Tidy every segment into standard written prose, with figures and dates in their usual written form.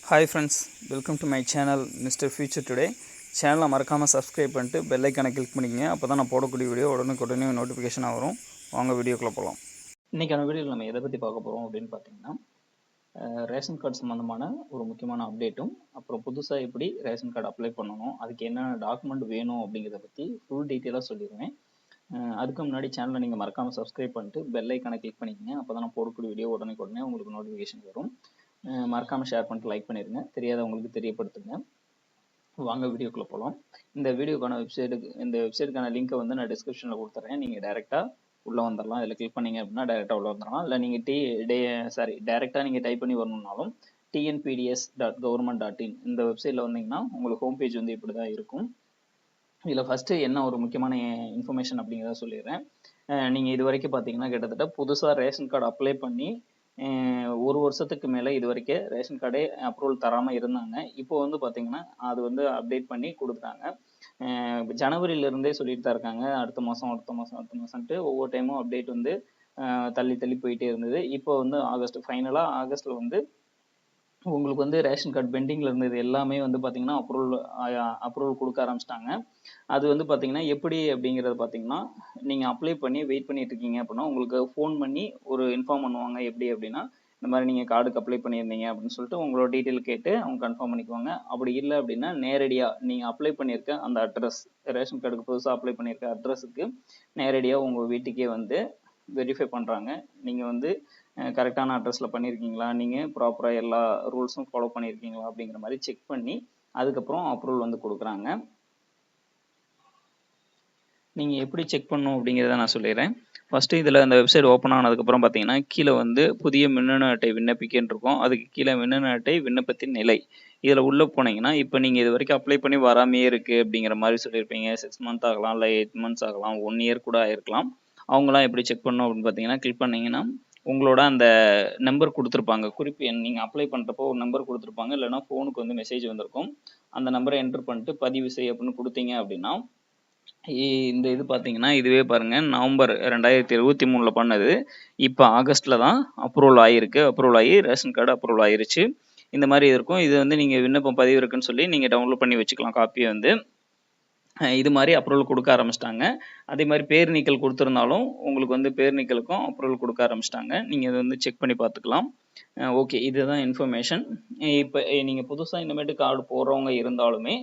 Hi friends, welcome to my channel Mr. Future Today. சேனலை மறக்காமல் subscribe பண்ணிட்டு bell ஐக்கானை கிளிக் பண்ணிக்கங்க. அப்போ தான் நான் போடக்கூடிய வீடியோ உடனே நோட்டிஃபிகேஷனாக வரும். வாங்க வீடியோக்குள்ளே போகலாம். இன்றைக்கான வீடியோவில் நம்ம எதை பற்றி பார்க்க போகிறோம் அப்படின்னு பார்த்தீங்கன்னா, ரேஷன் கார்டு சம்மந்தமான ஒரு முக்கியமான அப்டேட்டும், அப்புறம் புதுசாக எப்படி ரேஷன் கார்டு அப்ளை பண்ணணும், அதுக்கு என்னென்ன டாக்குமெண்ட் வேணும் அப்படிங்கிறத பற்றி ஃபுல் டீட்டெயிலாக சொல்லிடுவேன். அதுக்கு முன்னாடி சேனலை நீங்கள் மறக்காமல் சப்ஸ்கிரைப் பண்ணிட்டு பெல் ஐக்கானை கிளிக் பண்ணிக்கங்க. அப்போ தான் நான் போடக்கூடிய வீடியோ உடனே உங்களுக்கு நோட்டிஃபிகேஷன் வரும். மறக்காமல் ஷேர் பண்ணிட்டு லைக் பண்ணிடுங்க. தெரியாதவங்களுக்கு தெரியப்படுத்துங்க. வாங்க வீடியோக்குள்ளே போகலாம். இந்த வெப்சைட்டுக்கான லிங்கை வந்து நான் டிஸ்கிரிப்ஷனில் கொடுத்துட்றேன். நீங்கள் டைரெக்டாக உள்ளே வந்துடலாம். இதில் கிளிக் பண்ணிங்க அப்படின்னா டைரெக்டாக உள்ளே வந்துடலாம். இல்லை நீங்கள் டைரெக்டாக நீங்கள் டைப் பண்ணி வரணுன்னாலும் tnpds.government.in இந்த வெப்சைட்டில் வந்தீங்கன்னா உங்களுக்கு ஹோம் பேஜ் வந்து இப்படி தான் இருக்கும். இதில் ஃபஸ்ட்டு என்ன ஒரு முக்கியமான இன்ஃபர்மேஷன் அப்படிங்கிறத சொல்லிடுறேன். நீங்கள் இது வரைக்கும் பார்த்தீங்கன்னா கிட்டத்தட்ட புதுசாக ரேஷன் கார்டு அப்ளை பண்ணி ஒரு வருஷத்துக்கு மேலே இது வரைக்கும் ரேஷன் கார்டே அப்ரூவல் தராமல் இருந்தாங்க. இப்போ வந்து பார்த்தீங்கன்னா அது வந்து அப்டேட் பண்ணி கொடுத்துட்டாங்க. ஜனவரியிலேருந்தே சொல்லிட்டு தான் இருக்காங்க, அடுத்த மாதம்ன்ட்டு ஒவ்வொரு டைமும் அப்டேட் வந்து தள்ளி போயிட்டே இருந்தது. இப்போ வந்து ஃபைனலாக ஆகஸ்ட்டில் வந்து உங்களுக்கு வந்து ரேஷன் கார்டு பெண்டிங்கில் இருந்தது எல்லாமே வந்து பார்த்தீங்கன்னா அப்ரூவல் கொடுக்க ஆரம்பிச்சிட்டாங்க. அது வந்து பார்த்தீங்கன்னா எப்படி அப்படிங்கிறது பார்த்தீங்கன்னா, நீங்கள் அப்ளை பண்ணி வெயிட் பண்ணிட்டு இருக்கீங்க அப்படின்னா உங்களுக்கு ஃபோன் பண்ணி ஒரு இன்ஃபார்ம் பண்ணுவாங்க. எப்படி அப்படின்னா, இந்த மாதிரி நீங்கள் கார்டுக்கு அப்ளை பண்ணியிருந்தீங்க அப்படின்னு சொல்லிட்டு உங்களோட டீட்டெயில் கேட்டு அவங்க கன்ஃபார்ம் பண்ணிக்குவாங்க. அப்படி இல்லை அப்படின்னா நேரடியாக நீங்கள் அப்ளை பண்ணியிருக்க அந்த அட்ரஸ், ரேஷன் கார்டுக்கு புதுசாக அப்ளை பண்ணியிருக்க அட்ரஸுக்கு நேரடியாக உங்கள் வீட்டுக்கே வந்து வெரிஃபை பண்ணுறாங்க. நீங்கள் வந்து கரெக்டான அட்ரஸில் பண்ணியிருக்கீங்களா, நீங்கள் ப்ராப்பராக எல்லா ரூல்ஸும் ஃபாலோ பண்ணியிருக்கீங்களா அப்படிங்கிற மாதிரி செக் பண்ணி அதுக்கப்புறம் அப்ரூவல் வந்து கொடுக்குறாங்க. நீங்கள் எப்படி செக் பண்ணணும் அப்படிங்கிறத நான் சொல்லிடுறேன். ஃபஸ்ட்டு இதில் அந்த வெப்சைட் ஓப்பன் ஆனதுக்கப்புறம் பார்த்தீங்கன்னா கீழே வந்து புதிய மின்னணு அட்டை விண்ணப்பிக்கன்னு இருக்கும். அதுக்கு கீழே மின்னணு அட்டை விண்ணப்பத்தின் நிலை இதில் உள்ளே போனீங்கன்னா, இப்போ நீங்கள் இது வரைக்கும் அப்ளை பண்ணி வராமையே இருக்குது அப்படிங்கிற மாதிரி சொல்லியிருப்பீங்க. 6 மந்த் ஆகலாம், இல்லை 8 மந்த்ஸ் ஆகலாம், 1 இயர் கூட ஆயிருக்கலாம். அவங்களாம் எப்படி செக் பண்ணணும் அப்படின்னு பார்த்தீங்கன்னா, கிளிக் பண்ணிங்கன்னா உங்களோட அந்த நம்பர் கொடுத்துருப்பாங்க, குறிப்பு எண். நீங்கள் அப்ளை பண்ணுறப்போ ஒரு நம்பர் கொடுத்துருப்பாங்க, இல்லைனா ஃபோனுக்கு வந்து மெசேஜ் வந்திருக்கும். அந்த நம்பரை என்டர் பண்ணிட்டு பதிவு செய் அப்படின்னு கொடுத்தீங்க அப்படின்னா, இந்த இது பார்த்தீங்கன்னா இதுவே பாருங்க, நவம்பர் 2023 பண்ணது. இப்போ ஆகஸ்ட்ல தான் அப்ரூவல் ஆகிருக்கு. அப்ரூவல் ஆகி ரேஷன் கார்டு அப்ரூவல் ஆயிருச்சு. இந்த மாதிரி இருக்கும். இது வந்து நீங்கள் விண்ணப்பம் பதிவு இருக்குன்னு சொல்லி நீங்கள் டவுன்லோட் பண்ணி வச்சுக்கலாம் காப்பியை வந்து. இது மாதிரி அப்ரூவல் கொடுக்க ஆரம்பிச்சிட்டாங்க. அதே மாதிரி பேர் நீக்கல் கொடுத்துருந்தாலும் உங்களுக்கு வந்து பேர் நீக்கலுக்கும் அப்ரூவல் கொடுக்க ஆரம்பிச்சிட்டாங்க. நீங்கள் இதை வந்து செக் பண்ணி பார்த்துக்கலாம். ஓகே, இதுதான் இன்ஃபர்மேஷன். இப்போ நீங்கள் புதுசாக இனிமேட்டு கார்டு போடுறவங்க இருந்தாலுமே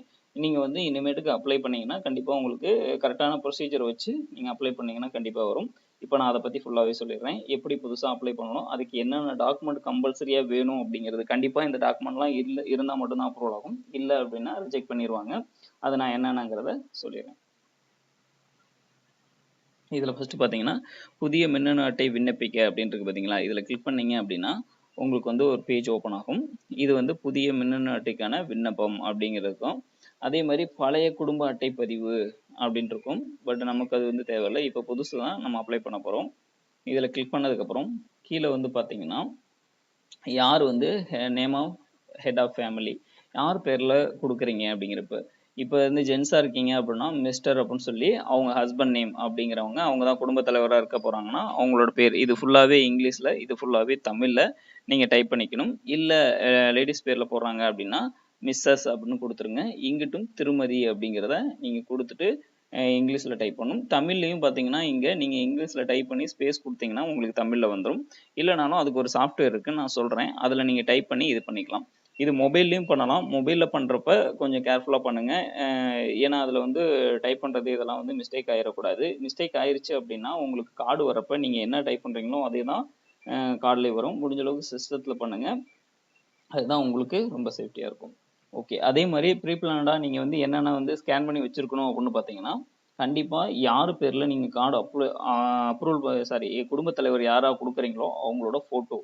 நீங்கள் வந்து இனிமேட்டுக்கு அப்ளை பண்ணிங்கன்னா கண்டிப்பாக உங்களுக்கு கரெக்டான ப்ரொசீஜர் வச்சு நீங்கள் அப்ளை பண்ணிங்கன்னா கண்டிப்பாக வரும். இப்போ நான் அதை பற்றி ஃபுல்லாகவே சொல்லிடுறேன். எப்படி புதுசாக அப்ளை பண்ணணும், அதுக்கு என்னென்ன டாக்குமெண்ட் கம்பல்சரியாக வேணும் அப்படிங்கிறது. கண்டிப்பாக இந்த டாக்குமெண்ட்லாம் இருந்தால் மட்டும்தான் அப்ரூவல் ஆகும். இல்லை அப்படின்னா ரிஜெக்ட் பண்ணிடுவாங்க. அதை நான் என்னென்னங்கிறத சொல்லிடுறேன். இதில் ஃபஸ்ட்டு பார்த்தீங்கன்னா புதிய மின்னணு அட்டை விண்ணப்பிக்க அப்படின்றது பார்த்தீங்களா, இதில் கிளிக் பண்ணீங்க அப்படின்னா உங்களுக்கு வந்து ஒரு பேஜ் ஓப்பன் ஆகும். இது வந்து புதிய மின்னணு அட்டைக்கான விண்ணப்பம் அப்படிங்கிறதுக்கும், அதே மாதிரி பழைய குடும்ப அட்டை பதிவு அப்படின்ட்டு இருக்கும். பட் நமக்கு அது வந்து தேவையில்லை. இப்போ புதுசு தான் நம்ம அப்ளை பண்ண போகிறோம். இதில் கிளிக் பண்ணதுக்கப்புறம் கீழே வந்து பார்த்தீங்கன்னா யார் வந்து name of head of family யார் பேரில் கொடுக்குறீங்க அப்படிங்கிறப்ப, இப்போ வந்து ஜென்ஸாக இருக்கீங்க அப்படின்னா மிஸ்டர் அப்படின்னு சொல்லி அவங்க ஹஸ்பண்ட் நேம் அப்படிங்கிறவங்க, அவங்க தான் குடும்ப தலைவராக இருக்க போகிறாங்கன்னா அவங்களோட பேர். இது ஃபுல்லாகவே இங்கிலீஷில், இது ஃபுல்லாகவே தமிழில் நீங்கள் டைப் பண்ணிக்கணும். இல்லை லேடிஸ் பேரில் போடுறாங்க அப்படின்னா மிஸ்ஸஸ் அப்படின்னு கொடுத்துருங்க. இங்கிட்டும் திருமதி அப்படிங்கிறத நீங்கள் கொடுத்துட்டு இங்கிலீஷில் டைப் பண்ணணும். தமிழ்லையும் பார்த்தீங்கன்னா இங்கே நீங்கள் இங்கிலீஷில் டைப் பண்ணி ஸ்பேஸ் கொடுத்தீங்கன்னா உங்களுக்கு தமிழில் வந்துடும். இல்லைனாலும் அதுக்கு ஒரு சாஃப்ட்வேர் இருக்குன்னு நான் சொல்கிறேன், அதில் நீங்கள் டைப் பண்ணி இது பண்ணிக்கலாம். இது மொபைல்லையும் பண்ணலாம். மொபைலில் பண்ணுறப்ப கொஞ்சம் கேர்ஃபுல்லாக பண்ணுங்கள். ஏன்னா அதில் வந்து டைப் பண்ணுறது இதெல்லாம் வந்து மிஸ்டேக் ஆகிடக்கூடாது. மிஸ்டேக் ஆயிடுச்சு அப்படின்னா உங்களுக்கு கார்டு வரப்போ நீங்கள் என்ன டைப் பண்ணுறீங்களோ அதே தான் கார்டுலேயே வரும். முடிஞ்ச அளவுக்கு சிஸ்டத்தில் பண்ணுங்கள், அதுதான் உங்களுக்கு ரொம்ப சேஃப்டியாக இருக்கும். ஓகே, அதே மாதிரி ப்ரீ பிளானடாக நீங்கள் வந்து என்னென்ன வந்து ஸ்கேன் பண்ணி வச்சுருக்கணும் அப்படின்னு பார்த்தீங்கன்னா, கண்டிப்பாக யார் பேரில் நீங்கள் கார்டு குடும்பத் தலைவர் யாராக கொடுக்குறீங்களோ அவங்களோட ஃபோட்டோ.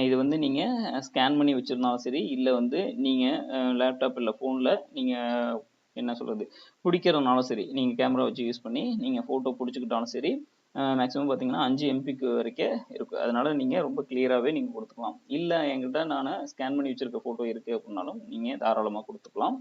இது வந்து நீங்கள் ஸ்கேன் பண்ணி வச்சுருந்தாலும் சரி, இல்லை வந்து நீங்கள் லேப்டாப் இல்லை ஃபோனில் நீங்கள் என்ன சொல்கிறது பிடிக்கிறதுனாலும் சரி, நீங்கள் கேமரா வச்சு யூஸ் பண்ணி நீங்கள் ஃபோட்டோ பிடிச்சிக்கிட்டாலும் சரி, மேக்ஸிமம் பார்த்தீங்கன்னா 5 எம்பிக்கு வரைக்கும் இருக்குது. அதனால் நீங்கள் ரொம்ப கிளியராகவே நீங்கள் கொடுத்துக்கலாம். இல்லை என்கிட்ட நான் ஸ்கேன் பண்ணி வச்சுருக்க ஃபோட்டோ இருக்குது அப்படின்னாலும் நீங்கள் தாராளமாக கொடுத்துக்கலாம்.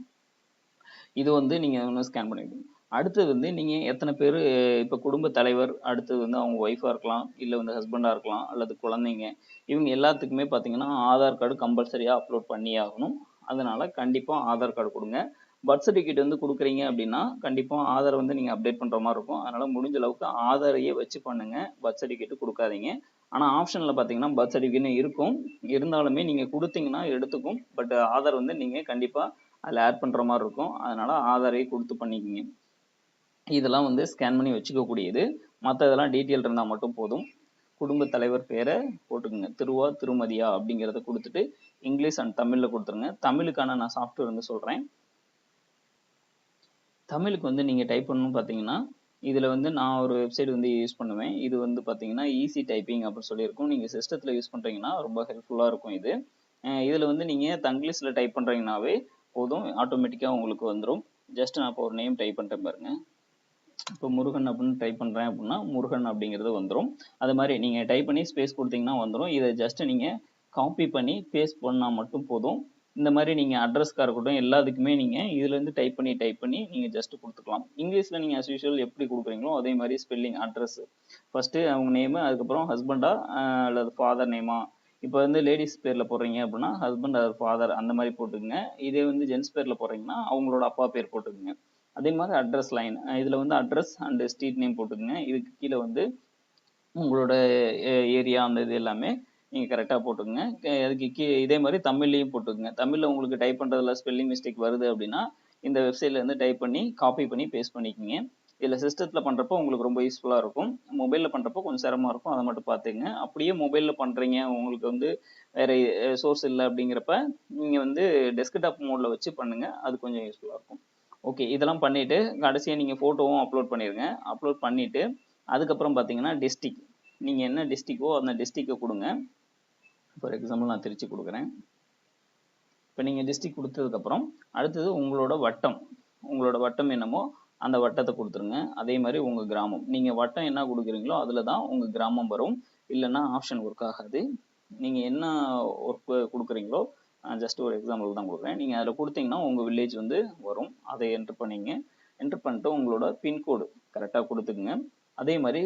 இது வந்து நீங்கள் ஒன்று ஸ்கேன் பண்ணிக்கணும். அடுத்தது வந்து நீங்கள் எத்தனை பேர் இப்போ குடும்ப தலைவர், அடுத்தது வந்து அவங்க ஒய்ஃபாக இருக்கலாம், இல்லை வந்து ஹஸ்பண்டாக இருக்கலாம், அல்லது குழந்தைங்க, இவங்க எல்லாத்துக்குமே பார்த்தீங்கன்னா ஆதார் கார்டு கம்பல்சரியாக அப்லோட் பண்ணியே ஆகணும். அதனால கண்டிப்பாக ஆதார் கார்டு கொடுங்க. பர்த் சர்டிஃபிகேட் வந்து கொடுக்குறீங்க அப்படின்னா கண்டிப்பாக ஆதார் வந்து நீங்கள் அப்டேட் பண்ணுற மாதிரி இருக்கும். அதனால் முடிஞ்ச அளவுக்கு ஆதாரையே வச்சு பண்ணுங்க, பர்த் சர்டிஃபிகேட் கொடுக்காதீங்க. ஆனால் ஆப்ஷனில் பார்த்தீங்கன்னா பர்த் சர்டிஃபிகேட்னு இருக்கும், இருந்தாலுமே நீங்கள் கொடுத்தீங்கன்னா எடுத்துக்கும். பட் ஆதார் வந்து நீங்கள் கண்டிப்பாக அதில் ஆட் பண்ணுற மாதிரி இருக்கும். அதனால் ஆதாரையே கொடுத்து பண்ணிக்கிங்க. இதெல்லாம் வந்து ஸ்கேன் பண்ணி வச்சுக்கக்கூடியது. மற்ற இதெல்லாம் டீட்டெயில் இருந்தால் மட்டும் போதும். குடும்ப தலைவர் பேரை போட்டுக்குங்க, திருவா திருமதியா அப்படிங்கிறத கொடுத்துட்டு இங்கிலீஷ் அண்ட் தமிழில் கொடுத்துருங்க. தமிழுக்கான நான் சாஃப்ட்வேர் வந்து சொல்கிறேன். தமிழுக்கு வந்து நீங்கள் டைப் பண்ணணும்னு பார்த்தீங்கன்னா இதில் வந்து நான் ஒரு வெப்சைட் வந்து யூஸ் பண்ணுவேன். இது வந்து பார்த்தீங்கன்னா ஈஸி டைப்பிங் அப்படின்னு சொல்லியிருக்கும். நீங்கள் சிஸ்டத்தில் யூஸ் பண்ணுறீங்கன்னா ரொம்ப ஹெல்ப்ஃபுல்லாக இருக்கும் இது. இதில் வந்து நீங்கள் தங்கிலீஷில் டைப் பண்ணுறீங்கன்னாவே போதும், ஆட்டோமேட்டிக்காக உங்களுக்கு வந்துடும். ஜஸ்ட் நான் இப்போ ஒரு நேம் டைப் பண்ணிட்டேன் பாருங்கள். இப்போ முருகன் அப்படின்னு டைப் பண்ணுறேன் அப்படின்னா முருகன் அப்படிங்கிறது வந்துடும். அது மாதிரி நீங்கள் டைப் பண்ணி ஸ்பேஸ் கொடுத்தீங்கன்னா வந்துடும். இதை ஜஸ்ட் நீங்கள் காப்பி பண்ணி பேஸ்ட் பண்ணால் மட்டும் போதும். இந்த மாதிரி நீங்கள் அட்ரஸ்க்காக இருக்கட்டும் எல்லாத்துக்குமே நீங்கள் இதுலேருந்து டைப் பண்ணி நீங்கள் ஜஸ்ட் கொடுத்துக்கலாம். இங்கிலீஷில் நீங்கள் அஸ் யூஷுவல் எப்படி கொடுக்குறீங்களோ அதே மாதிரி ஸ்பெல்லிங், அட்ரஸ், ஃபஸ்ட்டு அவங்க நேமு, அதுக்கப்புறம் ஹஸ்பண்டா அல்லது ஃபாதர் நேமா. இப்போ வந்து லேடிஸ் பேரில் போடுறீங்க அப்படின்னா ஹஸ்பண்ட் அது ஃபாதர் அந்த மாதிரி போட்டுக்குங்க. இதே வந்து ஜென்ஸ் பேரில் போடுறீங்கன்னா அவங்களோட அப்பா பேர் போட்டுக்குங்க. அதே மாதிரி அட்ரஸ் லைன், இதில் வந்து அட்ரஸ் அண்ட் ஸ்ட்ரீட் நேம் போட்டுக்குங்க. இதுக்கு கீழே வந்து உங்களோட ஏரியா அந்த இது எல்லாமே நீங்கள் கரெக்டாக போட்டுக்குங்க. அதுக்கு இதே மாதிரி தமிழ்லையும் போட்டுக்குங்க. தமிழில் உங்களுக்கு டைப் பண்ணுறதுல ஸ்பெல்லிங் மிஸ்டேக் வருது அப்படின்னா இந்த வெப்சைட்லேருந்து டைப் பண்ணி காப்பி பண்ணி பேஸ்ட் பண்ணிக்கோங்க. இதில் சிஸ்டத்தில் பண்ணுறப்போ உங்களுக்கு ரொம்ப யூஸ்ஃபுல்லாக இருக்கும். மொபைலில் பண்ணுறப்போ கொஞ்சம் சிரமமாக இருக்கும், அதை மட்டும் பார்த்துக்குங்க. அப்படியே மொபைலில் பண்ணுறீங்க, உங்களுக்கு வந்து வேறு சோர்ஸ் இல்லை அப்படிங்கிறப்ப நீங்கள் வந்து டெஸ்க்டாப் மோடில் வச்சு பண்ணுங்கள், அது கொஞ்சம் யூஸ்ஃபுல்லாக இருக்கும். ஓகே, இதெல்லாம் பண்ணிவிட்டு கடைசியாக நீங்கள் ஃபோட்டோவும் அப்லோட் பண்ணிடுங்க. அப்லோட் பண்ணிவிட்டு அதுக்கப்புறம் பார்த்தீங்கன்னா டிஸ்ட்ரிக்ட், நீங்கள் என்ன டிஸ்ட்ரிக்கோ அந்த டிஸ்ட்ரிக்கை கொடுங்க. ஃபார் எக்ஸாம்பிள் நான் திருச்சி கொடுக்குறேன். இப்போ நீங்கள் டிஸ்ட்ரிக்ட் கொடுத்ததுக்கப்புறம் அடுத்தது உங்களோட வட்டம் என்னமோ அந்த வட்டத்தை கொடுத்துருங்க. அதே மாதிரி உங்கள் கிராமம், நீங்கள் வட்டம் என்ன கொடுக்குறீங்களோ அதில் தான் உங்கள் கிராமம் வரும். இல்லைன்னா ஆப்ஷன் ஒர்க் ஆகாது. நீங்கள் என்ன ஒர்க் கொடுக்குறீங்களோ ஜஸ்ட் ஒரு எக்ஸாம்பிள் தான் கொடுக்குறேன். நீங்கள் அதில் கொடுத்தீங்கன்னா உங்கள் வில்லேஜ் வந்து வரும். அதை என்ட்ரு பண்ணிங்க. என்ட்ரு பண்ணிட்டு உங்களோட பின்கோடு கரெக்டாக கொடுத்துக்குங்க. அதே மாதிரி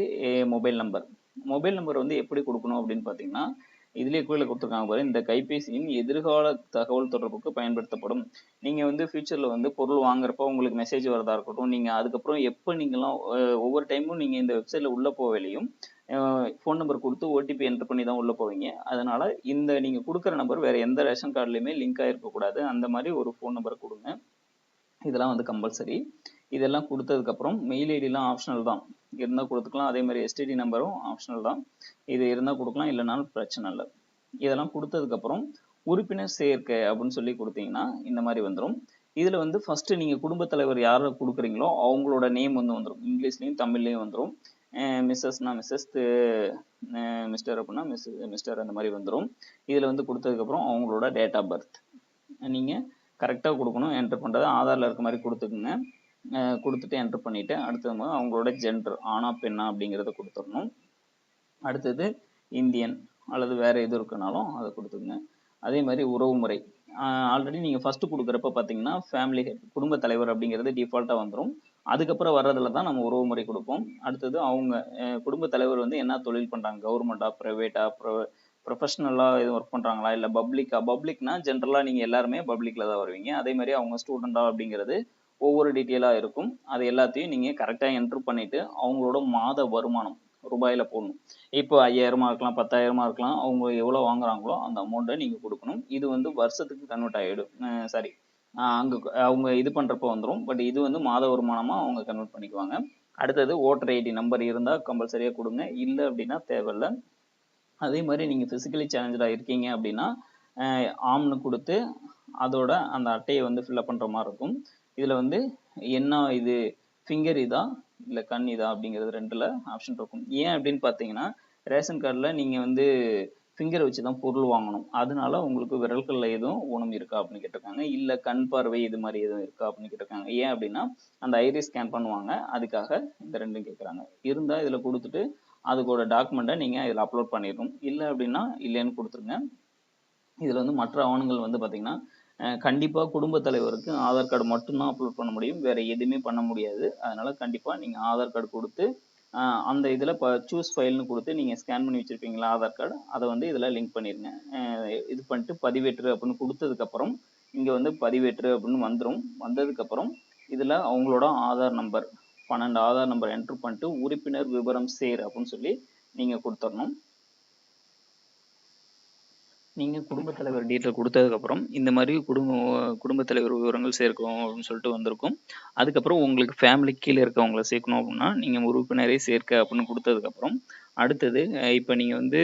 மொபைல் நம்பர் வந்து எப்படி கொடுக்கணும் அப்படின்னு பார்த்தீங்கன்னா இதுலேயே கீழே கொடுத்துருக்காங்க பாரு, இந்த கைபேசியின் எதிர்கால தகவல் தொடர்புக்கு பயன்படுத்தப்படும். நீங்கள் வந்து ஃபியூச்சரில் வந்து பொருள் வாங்குறப்போ உங்களுக்கு மெசேஜ் வரதா இருக்கட்டும், நீங்கள் அதுக்கப்புறம் எப்போ நீங்களாம் ஒவ்வொரு டைமும் நீங்கள் இந்த வெப்சைட்டில் உள்ளே போகலையும் ஃபோன் நம்பர் கொடுத்து ஓடிபி என்ட்ரு பண்ணி தான் உள்ளே போவீங்க. அதனால் இந்த நீங்கள் கொடுக்குற நம்பர் வேறு எந்த ரேஷன் கார்டுலையுமே லிங்க் ஆகிருக்கக்கூடாது. அந்த மாதிரி ஒரு ஃபோன் நம்பர் கொடுங்க. இதெல்லாம் வந்து கம்பல்சரி. இதெல்லாம் கொடுத்ததுக்கப்புறம் மெயில் ஐடிலாம் ஆப்ஷனல் தான், இருந்தால் கொடுத்துக்கலாம். அதே மாதிரி எஸ்டிடி நம்பரும் ஆப்ஷனல் தான், இது இருந்தால் கொடுக்கலாம், இல்லைனாலும் பிரச்சனை இல்லை. இதெல்லாம் கொடுத்ததுக்கப்புறம் உறுப்பினர் சேர்க்கை அப்படின்னு சொல்லி கொடுத்தீங்கன்னா இந்த மாதிரி வந்துடும். இதில் வந்து ஃபஸ்ட்டு நீங்கள் குடும்பத் தலைவர் யாரை கொடுக்குறீங்களோ அவங்களோட நேம் வந்து வந்துடும். இங்கிலீஷ்லேயும் தமிழ்லேயும் வந்துடும். மிஸ்ஸஸ்னா மிஸ்ஸஸ், மிஸ்டர் அப்படின்னா மிஸ்டர் அந்த மாதிரி வந்துடும். இதில் வந்து கொடுத்ததுக்கப்புறம் அவங்களோட டேட் ஆஃப் பர்த் நீங்கள் கரெக்டாக கொடுக்கணும். என்ட்ரு பண்ணுறது ஆதாரில் இருக்க மாதிரி கொடுத்துக்குங்க. கொடுத்துட்டு என்ட்ரு பண்ணிவிட்டு அடுத்தது அவங்களோட ஜெண்டர், ஆணா பெண்ணா அப்படிங்கிறத கொடுத்துடணும். அடுத்தது இந்தியன் அல்லது வேறு எது இருக்குனாலும் அதை கொடுத்துக்குங்க. அதே மாதிரி உறவு முறை, ஆல்ரெடி நீங்கள் ஃபஸ்ட்டு கொடுக்குறப்ப பார்த்தீங்கன்னா ஃபேமிலி ஹெட், குடும்ப தலைவர் அப்படிங்கிறது டிஃபால்ட்டாக வந்துடும். அதுக்கப்புறம் வர்றதுல தான் நம்ம உறவு முறை கொடுப்போம். அடுத்தது அவங்க குடும்ப தலைவர் வந்து என்ன தொழில் பண்ணுறாங்க, கவர்மெண்ட்டா, ப்ரைவேட்டா, ப்ரொஃபஷ்னலாக எதுவும் ஒர்க் பண்ணுறாங்களா, இல்லை பப்ளிக்னா ஜென்ரலாக நீங்கள் எல்லாருமே பப்ளிக்கில் தான் வருவீங்க. அதே மாதிரி அவங்க ஸ்டூடெண்டா அப்படிங்கிறது ஒவ்வொரு டீட்டெயிலாக இருக்கும். அது எல்லாத்தையும் நீங்கள் கரெக்டாக என்ட்ரு பண்ணிவிட்டு அவங்களோட மாத வருமானம் ரூபாயில் போடணும். இப்போ 5000 இருக்கலாம், 10,000 இருக்கலாம், அவங்க எவ்வளோ வாங்குறாங்களோ அந்த அமௌண்ட்டை நீங்கள் கொடுக்கணும். இது வந்து வருஷத்துக்கு கன்வெர்ட் ஆகிடும். சாரி, அங்கே அவங்க இது பண்ணுறப்போ வந்துடும். பட் இது வந்து மாத வருமானமாக அவங்க கன்வெர்ட் பண்ணிக்குவாங்க. அடுத்தது ஓட்டர் ஐடி நம்பர் இருந்தால் கம்பல்சரியாக கொடுங்க, இல்லை அப்படின்னா தேவையில்லை. அதே மாதிரி நீங்கள் ஃபிசிக்கலி சேலஞ்சடாக இருக்கீங்க அப்படின்னா ஆம்னு கொடுத்து அதோட அந்த அட்டையை வந்து ஃபில்அப் பண்ணுற மாதிரி இருக்கும். இதில் வந்து என்ன இது ஃபிங்கர் இதா இல்லை கண் இதா அப்படிங்கிறது ரெண்டில் ஆப்ஷன் இருக்கும். ஏன் அப்படின்னு பார்த்தீங்கன்னா ரேஷன் கார்டில் நீங்கள் வந்து ஃபிங்கரை வச்சு தான் பொருள் வாங்கணும். அதனால உங்களுக்கு விரல்களில் எதுவும் ஊனம் இருக்கா அப்படின்னு கேட்டிருக்காங்க. இல்லை கண் பார்வை இது மாதிரி எதுவும் இருக்கா அப்படின்னு கேட்டிருக்காங்க. ஏன் அப்படின்னா அந்த ஐரிஸ் ஸ்கேன் பண்ணுவாங்க, அதுக்காக இந்த ரெண்டும் கேட்குறாங்க. இருந்தால் இதில் கொடுத்துட்டு அதுக்கோட டாக்குமெண்ட்டை நீங்கள் இதில் அப்லோட் பண்ணிடணும். இல்லை அப்படின்னா இல்லைன்னு கொடுத்துருங்க. இதில் வந்து மற்ற ஆவணங்கள் வந்து பார்த்திங்கன்னா கண்டிப்பாக குடும்பத் தலைவருக்கு ஆதார் கார்டு மட்டும்தான் அப்லோட் பண்ண முடியும், வேறு எதுவுமே பண்ண முடியாது. அதனால் கண்டிப்பாக நீங்கள் ஆதார் கார்டு கொடுத்து அந்த இதில் இப்போ சூஸ் ஃபைல்னு கொடுத்து நீங்கள் ஸ்கேன் பண்ணி வச்சுருப்பீங்களா ஆதார் கார்டு, அதை வந்து இதில் லிங்க் பண்ணிடுங்க. இது பண்ணிட்டு பதிவேற்று அப்படின்னு கொடுத்ததுக்கப்புறம் இங்கே வந்து பதிவேற்று அப்படின்னு வந்துடும். வந்ததுக்கப்புறம் இதில் அவங்களோட Aadhaar number 12 Aadhaar number enter பண்ணிட்டு உறுப்பினர் விவரம் சேர் அப்படின்னு சொல்லி நீங்கள் கொடுத்துடணும். நீங்கள் குடும்பத் தலைவர் டீட்டெயில் கொடுத்ததுக்கப்புறம் இந்த மாதிரி குடும்பத் தலைவர் விவரங்கள் சேர்க்கணும் அப்படின்னு சொல்லிட்டு வந்திருக்கும். அதுக்கப்புறம் உங்களுக்கு ஃபேமிலிக்கு கீழே இருக்கவங்கள சேர்க்கணும் அப்படின்னா நீங்கள் உறுப்பினரை சேர்க்க அப்படின்னு கொடுத்ததுக்கப்புறம் அடுத்தது இப்போ நீங்கள் வந்து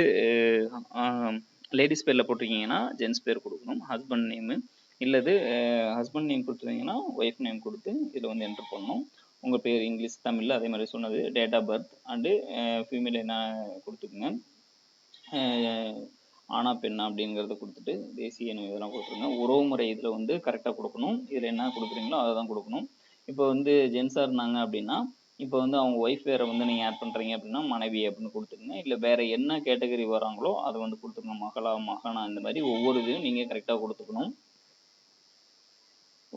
லேடிஸ் பேரில் போட்டிருக்கீங்கன்னா ஜென்ஸ் பேர் கொடுக்கணும், ஹஸ்பண்ட் நேமு இல்லது ஹஸ்பண்ட் நேம் கொடுத்துருந்தீங்கன்னா ஒய்ஃப் நேம் கொடுத்து இதில் வந்து என்ட்ரு பண்ணணும். உங்கள் பேர் இங்கிலீஷ் தமிழில் அதே மாதிரி சொன்னது, date of birth and female என்ன கொடுத்துக்குங்க, ஆனா பெண்ணா அப்படிங்கிறத கொடுத்துட்டு தேசிய இனம் இதெல்லாம் கொடுத்துருங்க. உறவு முறை இதில் வந்து கரெக்டாக கொடுக்கணும். இதில் என்ன கொடுக்குறீங்களோ அதை தான் கொடுக்கணும். இப்போ வந்து ஜென்ஸாக இருந்தாங்க அப்படின்னா இப்போ வந்து அவங்க ஒய்ஃப் வேறு வந்து நீங்கள் ஆட் பண்ணுறீங்க அப்படின்னா மனைவி அப்படின்னு கொடுத்துருங்க. இல்லை வேறு என்ன கேட்டகரி வராங்களோ அதை வந்து கொடுத்துருங்க, மகளா மகனா இந்த மாதிரி ஒவ்வொரு இதையும் நீங்கள் கரெக்டாக கொடுத்துக்கணும்.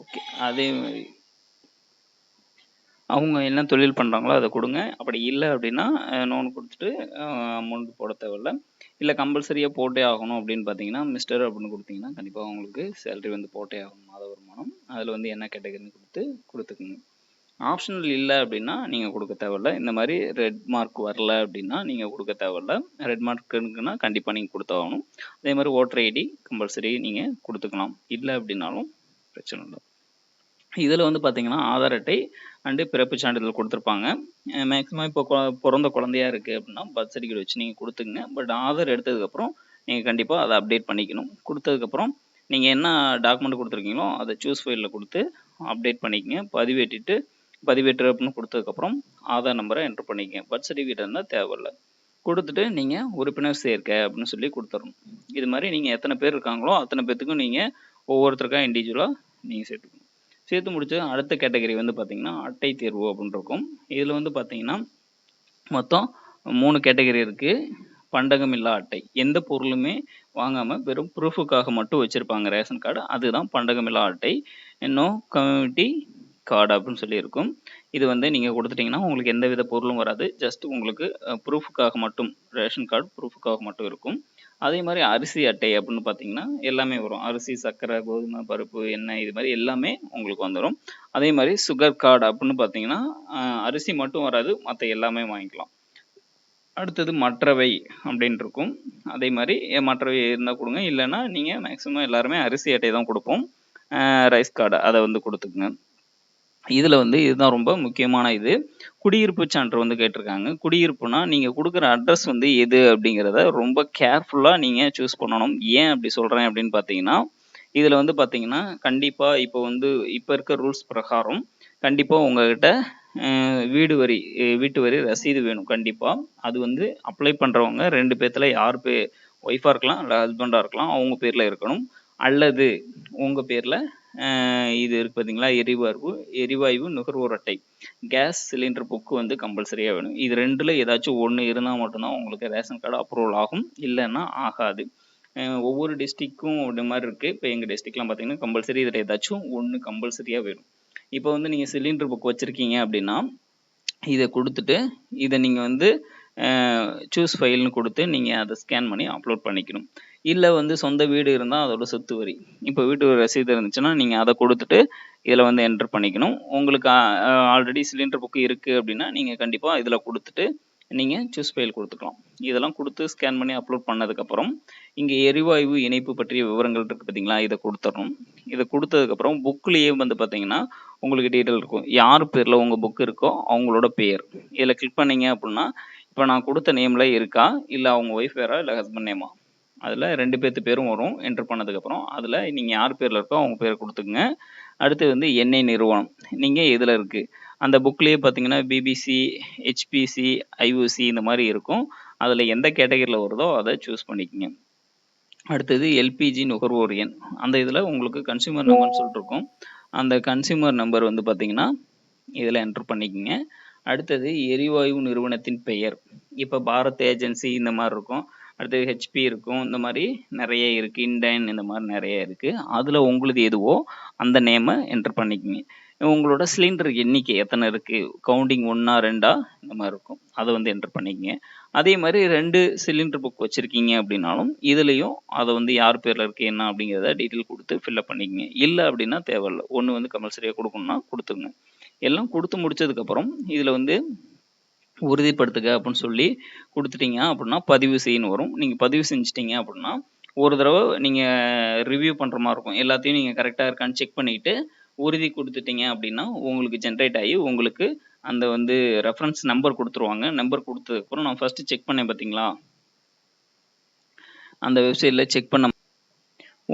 ஓகே, அதே மாதிரி அவங்க என்ன தொழில் பண்ணுறாங்களோ அதை கொடுங்க. அப்படி இல்லை அப்படின்னா நோன் கொடுத்துட்டு அமௌண்ட் போட தேவையில்ல. இல்லை கம்பல்சரியாக போட்டே ஆகணும் அப்படின்னு பார்த்தீங்கன்னா மிஸ்டர் அப்படின்னு கொடுத்தீங்கன்னா கண்டிப்பாக உங்களுக்கு சேலரி வந்து போட்டே ஆகணும், மாத வருமானம். அதில் வந்து என்ன கேட்டகரின்னு கொடுத்துக்குங்க. ஆப்ஷனல் இல்லை அப்படின்னா நீங்கள் கொடுக்க தேவையில்ல. இந்த மாதிரி ரெட் மார்க் வரல அப்படின்னா நீங்கள் கொடுக்க தேவையில்ல. ரெட் மார்க் இருக்குன்னா கண்டிப்பாக நீங்கள் கொடுத்தாகணும். அதே மாதிரி ஓட்டர் ஐடி கம்பல்சரி நீங்கள் கொடுத்துக்கலாம். இல்லை அப்படின்னாலும் பிரச்சனை இல்லை. இதில் வந்து பார்த்தீங்கன்னா ஆதார் அட்டை அண்டு பிறப்பு சான்றிதழ் கொடுத்துருப்பாங்க. மேக்ஸிமம் இப்போ பிறந்த குழந்தையா இருக்குது அப்படின்னா பர்த் சர்டிஃபிகேட் வச்சு நீங்கள் கொடுத்துங்க. பட் ஆதார் எடுத்ததுக்கப்புறம் நீங்கள் கண்டிப்பாக அதை அப்டேட் பண்ணிக்கணும். கொடுத்ததுக்கப்புறம் நீங்கள் என்ன டாக்குமெண்ட் கொடுத்துருக்கீங்களோ அதை சூஸ் ஃபைலில் கொடுத்து அப்டேட் பண்ணிக்கங்க. பதிவேற்று அப்படின்னு கொடுத்ததுக்கப்புறம் ஆதார் நம்பரை என்ட்ரு பண்ணிக்கங்க. பர்த் சர்டிஃபிகேட் இருந்தால் தேவையில்லை. கொடுத்துட்டு நீங்கள் உறுப்பினர் சேர்க்க அப்படின்னு சொல்லி கொடுத்துடணும். இது மாதிரி நீங்கள் எத்தனை பேர் இருக்காங்களோ அத்தனை பேர்த்துக்கும் நீங்கள் ஒவ்வொருத்தருக்கா இண்டிவிஜுவலாக நீங்கள் சேர்த்துக்கணும். சேர்த்து முடிச்சு அடுத்த கேட்டகரி வந்து பார்த்தீங்கன்னா அட்டை தேர்வு அப்படின்னு இருக்கும். இதில் வந்து பார்த்தீங்கன்னா மொத்தம் 3 கேட்டகரி இருக்குது. பண்டகமில்லா அட்டை, எந்த பொருளுமே வாங்காமல் வெறும் ப்ரூஃபுக்காக மட்டும் வச்சுருப்பாங்க ரேஷன் கார்டு, அதுதான் பண்டகமில்லா அட்டை. இன்னும் கம்யூனிட்டி கார்டு அப்படின்னு சொல்லி இருக்கும். இது வந்து நீங்கள் கொடுத்துட்டிங்கன்னா உங்களுக்கு எந்த வித பொருளும் வராது, ஜஸ்ட் உங்களுக்கு ப்ரூஃபுக்காக மட்டும், ரேஷன் கார்டு ப்ரூஃபுக்காக மட்டும் இருக்கும். அதே மாதிரி அரிசி அட்டை அப்படின்னு பார்த்தீங்கன்னா எல்லாமே வரும். அரிசி, சர்க்கரை, கோதுமை, பருப்பு, எண்ணெய் இது மாதிரி எல்லாமே உங்களுக்கு வந்துடும். அதே மாதிரி சுகர் கார்டு அப்படின்னு பார்த்தீங்கன்னா அரிசி மட்டும் வராது, மற்ற எல்லாமே வாங்கிக்கலாம். அடுத்தது மற்றவை அப்படின்னு இருக்கும். அதே மாதிரி மற்றவை இருந்தால் கொடுங்க, இல்லைன்னா நீங்கள் மேக்ஸிமம் எல்லாருமே அரிசி அட்டை தான் கொடுப்போம். ரைஸ் கார்டு அதை வந்து கொடுத்துக்குங்க. இதில் வந்து இதுதான் ரொம்ப முக்கியமான இது. குடியிருப்பு சான்று வந்து கேட்டிருக்காங்க. குடியிருப்புனா நீங்கள் கொடுக்குற அட்ரஸ் வந்து எது அப்படிங்கிறத ரொம்ப கேர்ஃபுல்லாக நீங்கள் சூஸ் பண்ணணும். ஏன் அப்படி சொல்கிறேன் அப்படின்னு பார்த்தீங்கன்னா இதில் வந்து பார்த்தீங்கன்னா கண்டிப்பாக இப்போ வந்து இப்போ இருக்க ரூல்ஸ் பிரகாரம் கண்டிப்பாக உங்ககிட்ட வீட்டு வரி ரசீது வேணும் கண்டிப்பாக. அது வந்து அப்ளை பண்ணுறவங்க 2 பேர்த்தில் யார் ஒய்ஃபாக இருக்கலாம் இல்லை ஹஸ்பண்டாக இருக்கலாம், அவங்க பேரில் இருக்கணும். அல்லது உங்கள் பேரில் இது இருக்குது பார்த்தீங்களா, எரிவாயு நுகர்வோர் அட்டை, கேஸ் சிலிண்டர் புக்கு வந்து கம்பல்சரியாக வேணும். இது 2ல் ஏதாச்சும் ஒன்று இருந்தால் மட்டும்தான் உங்களுக்கு ரேஷன் கார்டு அப்ரூவல் ஆகும், இல்லைன்னா ஆகாது. ஒவ்வொரு டிஸ்ட்ரிக்கும் இந்த மாதிரி இருக்குது. இப்போ எங்கள் டிஸ்ட்ரிக்ட்லாம் பார்த்தீங்கன்னா கம்பல்சரி இதில் ஏதாச்சும் ஒன்று கம்பல்சரியாக வேணும். இப்போ வந்து நீங்கள் சிலிண்டர் புக் வச்சுருக்கீங்க அப்படின்னா இதை கொடுத்துட்டு இதை நீங்கள் வந்து சூஸ் ஃபைல்னு கொடுத்து நீங்கள் அதை ஸ்கேன் பண்ணி அப்லோட் பண்ணிக்கணும். இல்லை வந்து சொந்த வீடு இருந்தால் அதோட சொத்து வரி, இப்போ வீட்டு வரி ரசீது இருந்துச்சுன்னா நீங்கள் அதை கொடுத்துட்டு இதில் வந்து என்ட்ரு பண்ணிக்கணும். உங்களுக்கு ஆல்ரெடி சிலிண்டர் புக்கு இருக்குது அப்படின்னா நீங்கள் கண்டிப்பாக இதில் கொடுத்துட்டு நீங்கள் சூஸ் ஃபைல் கொடுத்துக்கலாம். இதெல்லாம் கொடுத்து ஸ்கேன் பண்ணி அப்லோட் பண்ணதுக்கப்புறம் இங்கே எரிவாயு இணைப்பு பற்றிய விவரங்கள் இருக்குது பார்த்தீங்களா, இதை கொடுத்துடணும். இதை கொடுத்ததுக்கப்புறம் புக்லேயே வந்து பார்த்தீங்கன்னா உங்களுக்கு டீட்டெயில் இருக்கும். யார் பேரில் உங்கள் புக் இருக்கோ அவங்களோட பேர் இதில் கிளிக் பண்ணிங்க அப்படின்னா இப்போ நான் கொடுத்த நேமில் இருக்கா, இல்லை அவங்க ஒய்ஃப் பேரா, இல்லை ஹஸ்பண்ட் நேமா, அதில் 2 பேர்த்து பேரும் வரும். என்ட்ரு பண்ணதுக்கப்புறம் அதில் நீங்கள் யார் பேரில் இருக்கோ அவங்க பேர் கொடுத்துக்குங்க. அடுத்து வந்து எண்ணெய் நிறுவனம் நீங்கள் இதில் இருக்குது. அந்த புக்லேயே பார்த்தீங்கன்னா பிபிசி, ஹெச்பிசி, ஐஓசி இந்த மாதிரி இருக்கும். அதில் எந்த கேட்டகரியில் வருதோ அதை சூஸ் பண்ணிக்கோங்க. அடுத்தது எல்பிஜி நுகர்வோர் எண், அந்த இதில் உங்களுக்கு கன்சியூமர் நம்பர்னு சொல்லிட்டு இருக்கும். அந்த கன்சியூமர் நம்பர் வந்து பார்த்தீங்கன்னா இதில் என்ட்ரு பண்ணிக்கோங்க. அடுத்தது எரிவாயு நிறுவனத்தின் பெயர், இப்போ பாரத் ஏஜென்சி இந்த மாதிரி இருக்கும். அடுத்து ஹெச்பி இருக்கும். இந்த மாதிரி நிறைய இருக்குது. இண்டைன் இந்த மாதிரி நிறைய இருக்குது. அதில் உங்களுது எதுவோ அந்த நேமை என்டர் பண்ணிக்கங்க. உங்களோட சிலிண்டர் எண்ணிக்கை எத்தனை இருக்குது, கவுண்டிங் 1ஆ 2ஆ இந்த மாதிரி இருக்கும். அதை வந்து என்டர் பண்ணிக்கங்க. அதே மாதிரி 2 சிலிண்டர் புக் வச்சுருக்கீங்க அப்படின்னாலும் இதுலேயும் அதை வந்து யார் பேரில் இருக்குது என்ன அப்படிங்கிறத டீட்டெயில் கொடுத்து ஃபில்அப் பண்ணிக்கங்க. இல்லை அப்படின்னா தேவையில்லை. ஒன்று வந்து கம்பல்சரியாக கொடுக்கணும்னா கொடுத்துங்க. எல்லாம் கொடுத்து முடிச்சதுக்கப்புறம் இதில் வந்து உறுதிப்படுத்துக அப்படின்னு சொல்லி கொடுத்துட்டீங்க அப்படின்னா பதிவு செய்யணும் வரும். நீங்கள் பதிவு செஞ்சிட்டீங்க அப்படின்னா ஒரு தடவை நீங்கள் ரிவ்யூ பண்ணுற மாதிரி இருக்கும். எல்லாத்தையும் நீங்கள் கரெக்டாக இருக்கான்னு செக் பண்ணிவிட்டு உறுதி கொடுத்துட்டீங்க அப்படின்னா உங்களுக்கு ஜென்ரேட் ஆகி உங்களுக்கு அந்த வந்து ரெஃபரன்ஸ் நம்பர் கொடுத்துருவாங்க. நம்பர் கொடுத்ததுக்கப்புறம் நான் ஃபஸ்ட்டு செக் பண்ணேன் பார்த்தீங்களா, அந்த வெப்சைட்டில் செக் பண்ண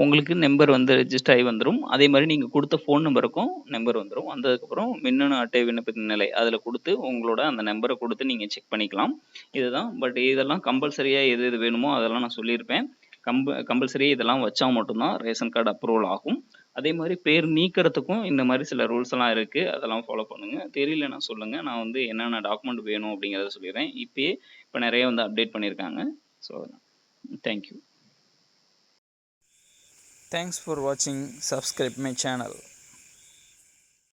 உங்களுக்கு நம்பர் வந்து ரெஜிஸ்டர் ஆகி வந்துடும். அதே மாதிரி நீங்கள் கொடுத்த ஃபோன் நம்பருக்கும் நம்பர் வந்துடும். வந்ததுக்கப்புறம் மின்னணு அட்டை விண்ணப்பத்தின் நிலை அதில் கொடுத்து உங்களோட அந்த நம்பரை கொடுத்து நீங்கள் செக் பண்ணிக்கலாம். இதுதான். பட் இதெல்லாம் கம்பல்சரியாக எது எது வேணுமோ அதெல்லாம் நான் சொல்லியிருப்பேன். கம்பல்சரியாக இதெல்லாம் வச்சா மட்டும்தான் ரேஷன் கார்டு அப்ரூவல் ஆகும். அதே மாதிரி பேர் நீக்கிறதுக்கும் இந்த மாதிரி சில ரூல்ஸ் எல்லாம் இருக்குது. அதெல்லாம் ஃபாலோ பண்ணுங்கள். தெரியலன்னா சொல்லுங்கள். நான் வந்து என்னென்ன டாக்குமெண்ட் வேணும் அப்படிங்கிறத சொல்லிடுறேன். இப்போ நிறைய வந்து அப்டேட் பண்ணியிருக்காங்க. So thank you. Thanks for watching. Subscribe my channel.